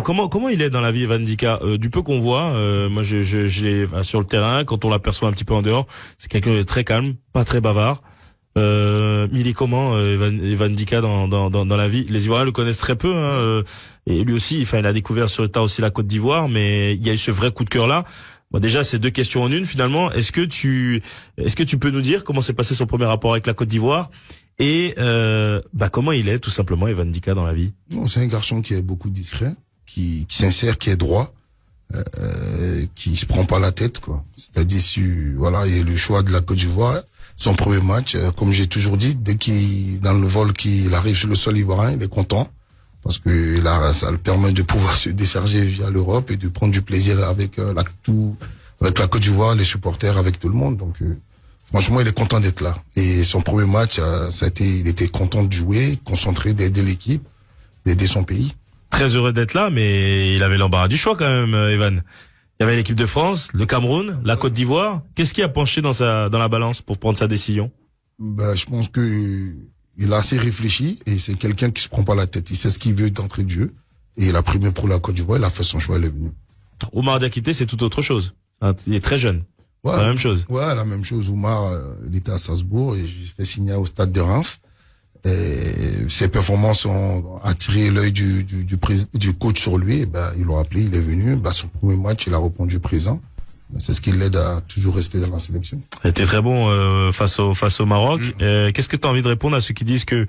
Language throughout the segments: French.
Comment il est dans la vie, Evan Ndika? Du peu qu'on voit, moi je l'ai sur le terrain, quand on l'aperçoit un petit peu en dehors, c'est quelqu'un de très calme, pas très bavard. Il est comment, Evan Ndika dans la vie? Les Ivoiriens le connaissent très peu, hein, et lui aussi, enfin, il a découvert sur le tas aussi la Côte d'Ivoire, mais il y a eu ce vrai coup de cœur là. Bon, déjà, c'est deux questions en une finalement. Est-ce que tu peux nous dire comment s'est passé son premier rapport avec la Côte d'Ivoire et comment il est tout simplement, Evan Ndika, dans la vie? Non, c'est un garçon qui est beaucoup discret, qui sincère, qui est droit, qui se prend pas la tête, quoi. C'est-à-dire, voilà, il y a le choix de la Côte d'Ivoire. Son premier match, comme j'ai toujours dit, dès dans le vol qu'il arrive sur le sol ivoirien, il est content. Parce que là, ça le permet de pouvoir se décharger via l'Europe et de prendre du plaisir avec avec la Côte d'Ivoire, les supporters, avec tout le monde. Donc, franchement, il est content d'être là. Et son premier match, il était content de jouer, concentré, d'aider l'équipe, d'aider son pays. Très heureux d'être là, mais il avait l'embarras du choix quand même, Evan. Il y avait l'équipe de France, le Cameroun, la Côte d'Ivoire. Qu'est-ce qui a penché dans la balance pour prendre sa décision? Je pense que il a assez réfléchi et c'est quelqu'un qui se prend pas la tête. Il sait ce qu'il veut d'entrée de jeu. Et il a primé pour la Côte d'Ivoire, il a fait son choix, il est venu. Oumar Diakité, c'est tout autre chose. Il est très jeune. Ouais, la même chose. Ouais, la même chose. Oumar, il était à Strasbourg et j'ai fait signer au stade de Reims. Et ses performances ont attiré l'œil du coach sur lui. Et ils l'ont appelé, il est venu. Son premier match, il a répondu présent. C'est ce qui l'aide à toujours rester dans la sélection. Il était très bon face au Maroc. Qu'est-ce que tu as envie de répondre à ceux qui disent que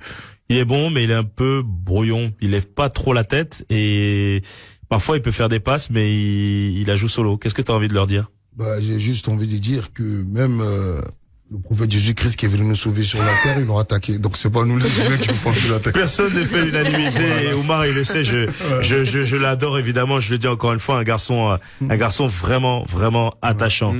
il est bon, mais il est un peu brouillon. Il lève pas trop la tête et parfois il peut faire des passes, mais il la joue solo. Qu'est-ce que tu as envie de leur dire? J'ai juste envie de dire que même le prophète Jésus-Christ qui est venu nous sauver sur la terre, ils l'ont attaqué. Donc c'est pas nous les humains qui nous prendre l'attaque. Personne ne fait l'unanimité. Et Oumar, il le sait. Je l'adore évidemment. Je le dis encore une fois, un garçon vraiment, vraiment attachant.